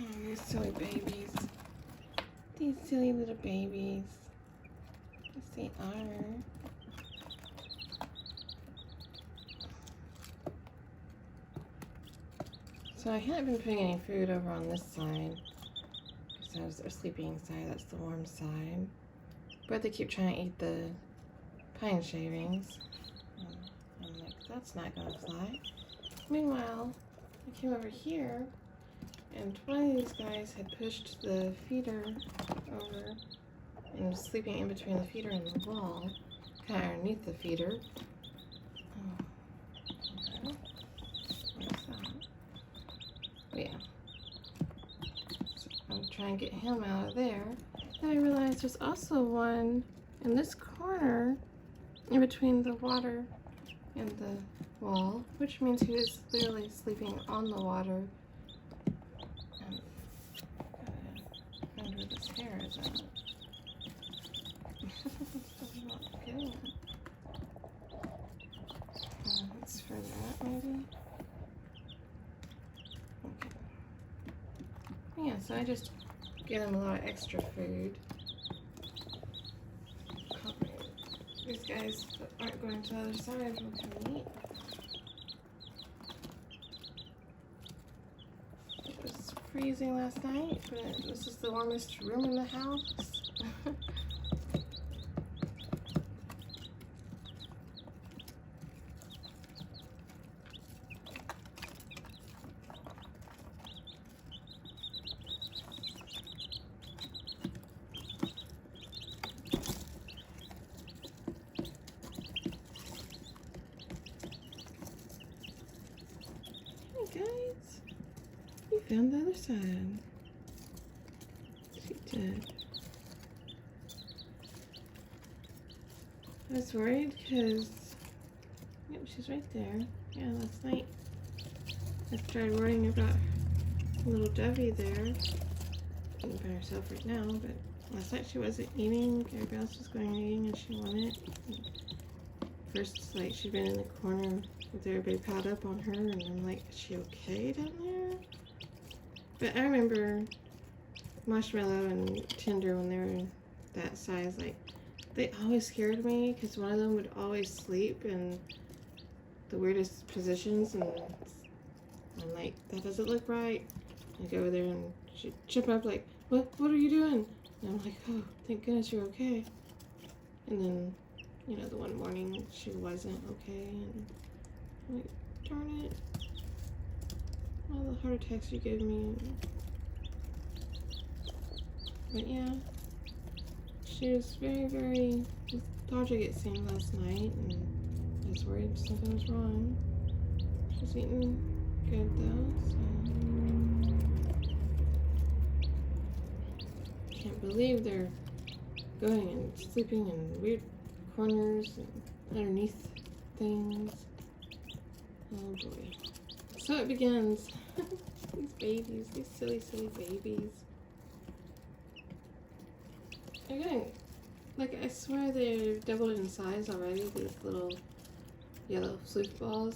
Oh, these silly babies. These silly little babies. Yes, they are. So I haven't been putting any food over on this side because that was their sleeping side. That's the warm side. But they keep trying to eat the pine shavings. I'm like, that's not gonna fly. Meanwhile, I came over here and one of these guys had pushed the feeder over and was sleeping in between the feeder and the wall, kind of underneath the feeder. Oh, okay. What's that? But yeah. So I'm trying to get him out of there. Then I realized there's also one in this corner in between the water and the wall, which means he was literally sleeping on the water. And find where this hair is at. I'm not getting it. Let's further out maybe. Okay. Yeah, so I just give them a lot of extra food. These guys that aren't going to the other side will come eat. It was freezing last night, but this is the warmest room in the house. Guys, you found the other side. She did. I was worried because, yep, she's right there. Yeah, last night I started worrying about little Debbie there. Eating by herself right now, but last night she wasn't eating. Everybody else was going eating and she wanted it. First, like, she'd been in the corner with everybody piled up on her, and I'm like, is she okay down there? But I remember Marshmallow and Tinder when they were that size, like, they always scared me because one of them would always sleep in the weirdest positions, and I'm like, that doesn't look right. I go over there and she'd jump up like, what are you doing? And I'm like, oh, thank goodness you're okay. And then, you know, the one morning she wasn't okay, and I'm like, darn it. All the heart attacks you gave me. But yeah, she was very, very lethargic it seemed last night, and I was worried something was wrong. She's eating good though, so. Can't believe they're going and sleeping in weird corners and underneath things. Oh boy. So it begins. These babies, these silly, silly babies. They're getting, like, I swear they're doubled in size already, these little yellow floofballs.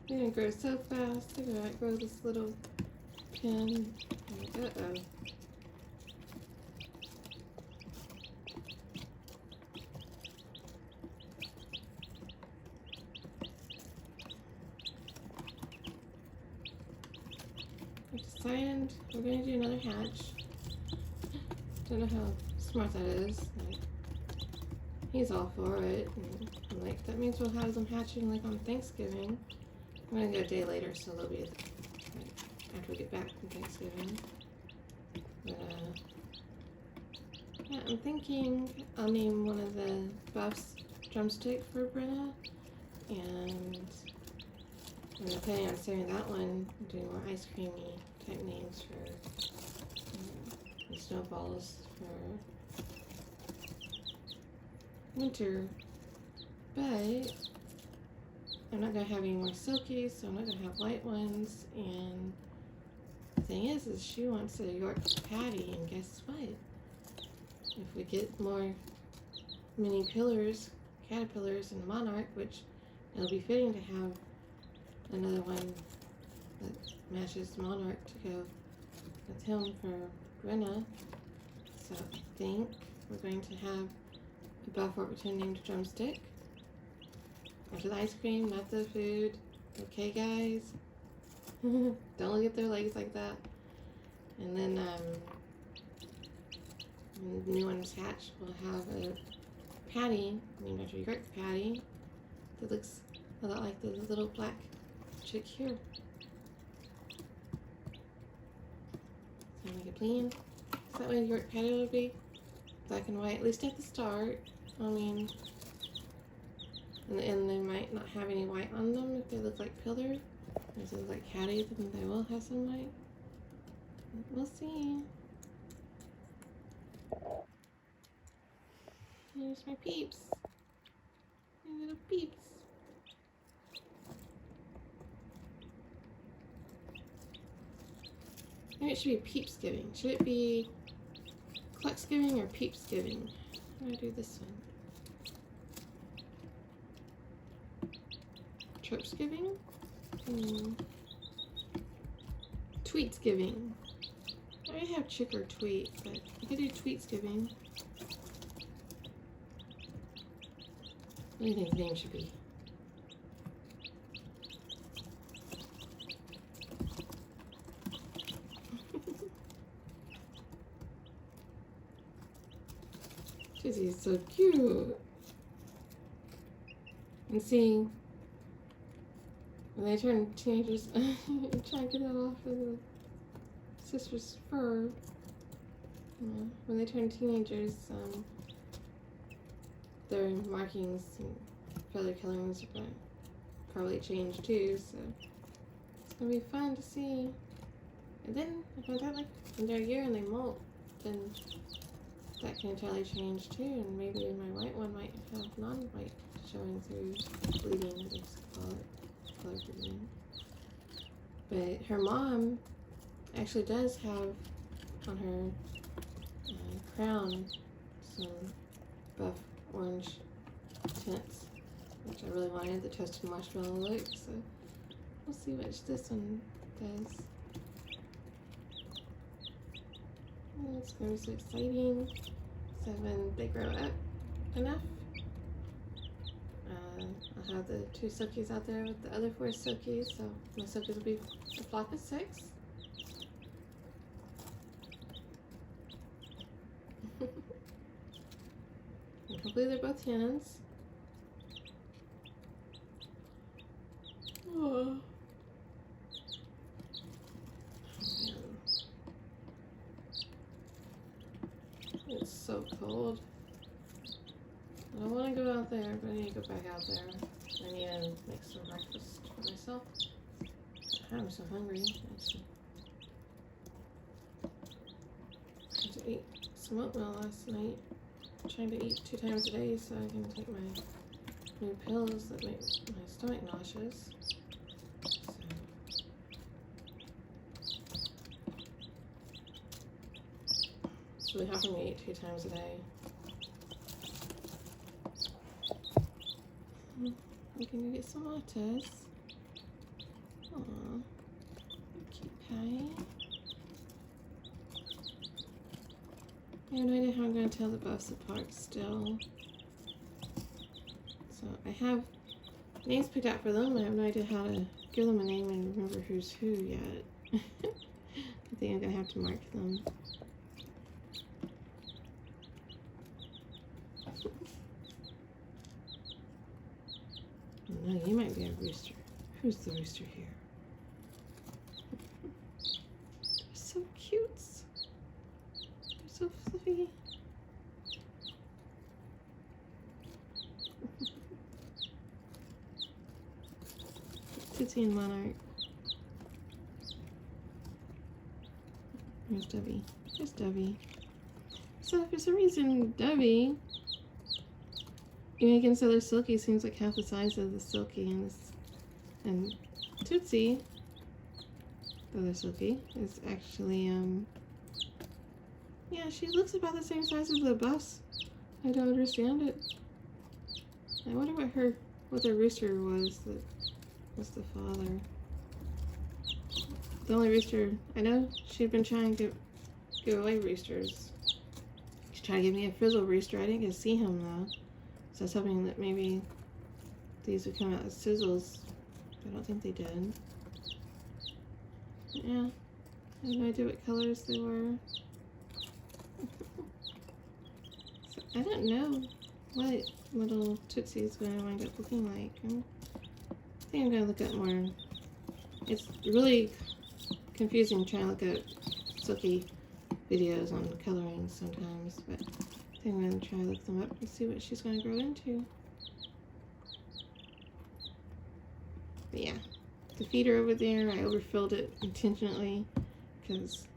They're gonna grow so fast. They're gonna outgrow this little pin. Uh-oh. Decided we're going to do another hatch. Don't know how smart that is. Like, he's all for it. And I'm like, that means we'll have them hatching like on Thanksgiving. I'm going to go a day later, so they'll be like, after we get back from Thanksgiving. But, yeah, I'm thinking I'll name one of the buffs Drumstick for Brenna. And I'm planning on saving that one, doing more ice creamy type names for the snowballs for winter. But I'm not going to have any more silkies, so I'm not going to have white ones. And the thing is she wants a York patty, and guess what? If we get more mini caterpillars and monarch, which it'll be fitting to have another one that matches Monarch to go with him for Brenna. So I think we're going to have a buff Warburton named Drumstick. After the ice cream, not the food. Okay, guys? Don't look at their legs like that. And then, when the new one's hatched, we'll have a patty named after York Patty that looks a lot like the little black chick here. So make it plain. Is that what York Patty would be? Black and white, at least at the start. I mean, and they might not have any white on them if they look like Pillar. If they look like Hattie, then they will have some white. We'll see. Here's my peeps. My little peeps. Maybe it should be Peepsgiving. Should it be Clucksgiving or Peepsgiving? How do I do this one? Tropesgiving? Tweetsgiving. I have Chick or Tweet, but I could do Tweetsgiving. What do you think the name should be? Tootsie is so cute. And seeing when they turn teenagers, try to get that off of the sister's fur. When they turn teenagers, their markings and feather colorings are going to probably change too, so it's going to be fun to see. And then, if I got like when they're a year and they molt, then that can entirely change too, and maybe my white one might have non-white showing through bleeding, I just call it color bleeding. But her mom actually does have on her crown some buff orange tints, which I really wanted, the toasted marshmallow look, so we'll see which this one does. Oh, it's going to be so exciting. So when they grow up enough, I'll have the 2 silkies out there with the other 4 silkies, so my silkies will be a flock of 6. And hopefully they're both hens. Oh. It's so cold. I don't want to go out there, but I need to go back out there. I need to make some breakfast for myself. I'm so hungry, actually. I had to eat some oatmeal last night. I'm trying to eat 2 times a day so I can take my new pills that make my stomach nauseous. It's really hard for me to eat 2 times a day. We can go get some lattes. Aww, cute pie. I have no idea how I'm going to tell the buffs apart still. So I have names picked out for them. I have no idea how to give them a name and remember who's who yet. I think I'm going to have to mark them. No, you might be a rooster. Who's the rooster here? They're so cute. They're so fluffy. Tootsie and Monarch. There's Debbie. There's Debbie. So for some reason, Debbie, even so their Silky seems like half the size of the Silky, and Tootsie, the other Silky, is actually, yeah, she looks about the same size as the bus. I don't understand it. I wonder what the rooster was that was the father. the only rooster I know. She'd been trying to give away roosters. She tried to give me a frizzle rooster. I didn't get to see him though. So I was hoping that maybe these would come out as sizzles. I don't think they did. Yeah, I have no idea what colors they were. So I don't know what little Tootsie is going to wind up looking like. I think I'm going to look at more. It's really confusing trying to look at silky videos on coloring sometimes, but I think I'm going to try to look them up and see what she's going to grow into. But yeah, the feeder over there, I overfilled it intentionally because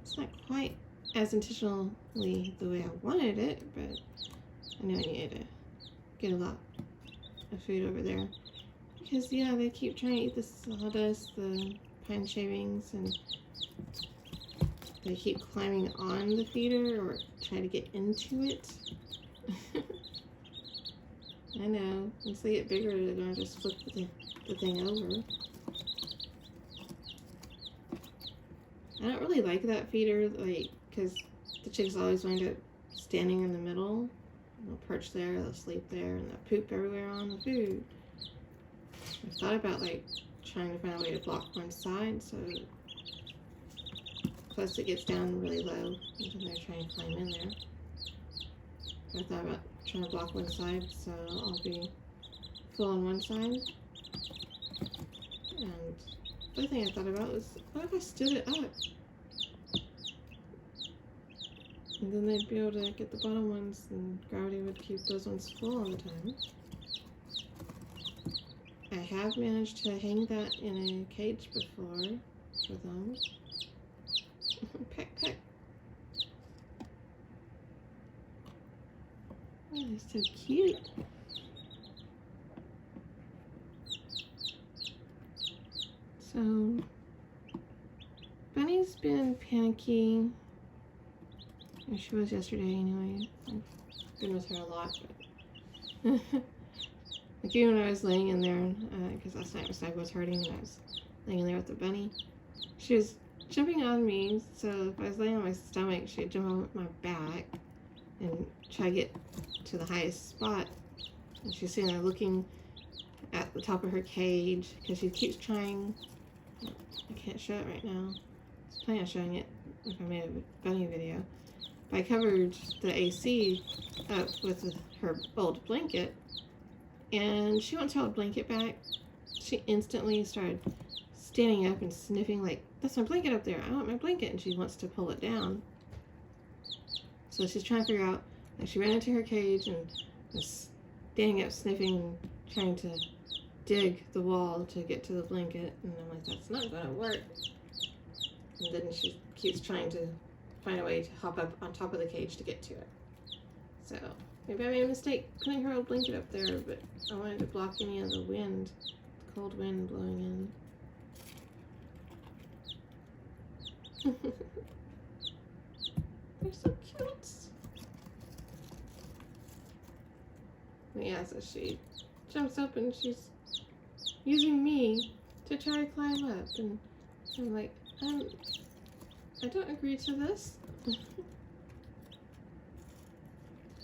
it's not quite as intentionally the way I wanted it, but I knew I needed to get a lot of food over there. Because yeah, they keep trying to eat the sawdust, the pine shavings, and they keep climbing on the feeder or try to get into it. I know, once they get bigger, they're gonna just flip the thing over. I don't really like that feeder, like, because the chicks always wind up standing in the middle. They'll perch there, they'll sleep there, and they'll poop everywhere on the food. I thought about, like, trying to find a way to block one side, so plus it gets down really low, and then they're trying to climb in there. I thought about trying to block one side, so I'll be full on one side. And the other thing I thought about was, what if I stood it up? And then they'd be able to get the bottom ones, and gravity would keep those ones full all the time. I have managed to hang that in a cage before for them. Peck, peck. Oh, they're so cute. So, Bunny's been panicky. Or she was yesterday anyway. I've been with her a lot, but like even when I was laying in there, because last night my stomach was hurting and I was laying in there with the bunny, she was jumping on me, so if I was laying on my stomach, she'd jump on my back and try to get to the highest spot. And she's sitting there looking at the top of her cage, because she keeps trying. I can't show it right now. I was planning on showing it if I made a bunny video. But I covered the AC up with her old blanket, and she wants her old blanket back. She instantly started standing up and sniffing like, that's my blanket up there, I want my blanket, and she wants to pull it down. So she's trying to figure out, like, she ran into her cage and was standing up sniffing and trying to dig the wall to get to the blanket, and I'm like, that's not gonna work. And then she keeps trying to find a way to hop up on top of the cage to get to it. So maybe I made a mistake putting her old blanket up there, but I wanted to block any of the wind, the cold wind blowing in. They're so cute. But yeah, so she jumps up and she's using me to try to climb up, and I'm like, I don't agree to this.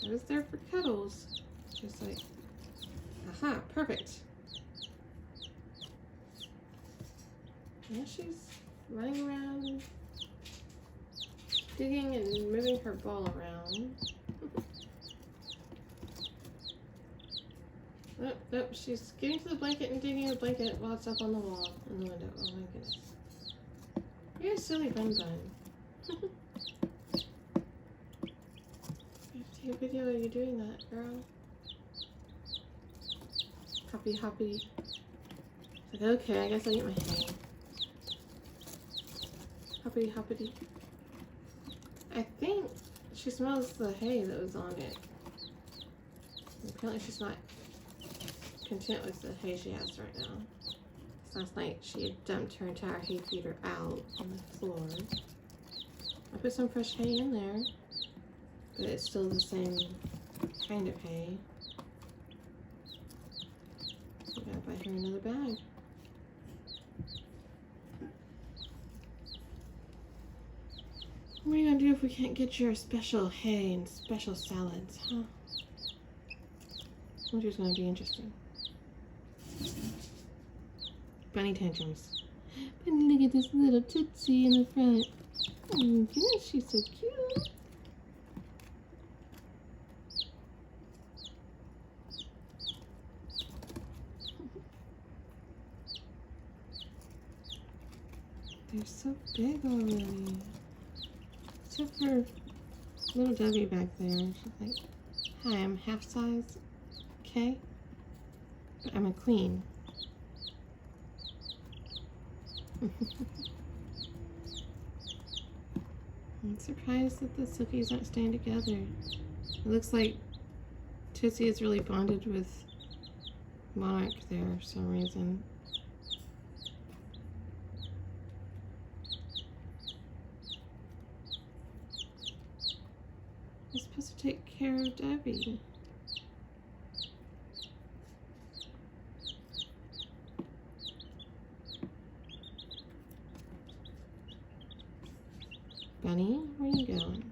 I was there for cuddles. Just like, aha, perfect. Now she's running around, digging and moving her ball around. Nope, nope, she's getting to the blanket and digging the blanket while it's up on the wall in the window. Oh my goodness. You're a silly bun bun. I have to take a video of you doing that, girl. Hoppy hoppy. Like, okay, I guess I'll eat my hay. Hoppity hoppity. I think she smells the hay that was on it. Apparently she's not content with the hay she has right now. Last night she had dumped her entire hay feeder out on the floor. I put some fresh hay in there, but it's still the same kind of hay. I gotta buy her another bag. wonder if we can't get your special hay and special salads, huh? Winter's gonna be interesting. Bunny tantrums. Bunny, look at this little Tootsie in the front. Oh my goodness, she's so cute. They're so big already. Except for little Debbie back there. She's like, hi, I'm half size. Okay? But I'm a queen. I'm surprised that the Silkies aren't staying together. It looks like Tootsie is really bonded with Monarch there for some reason. I'm supposed to take care of Debbie. Bunny, where are you going?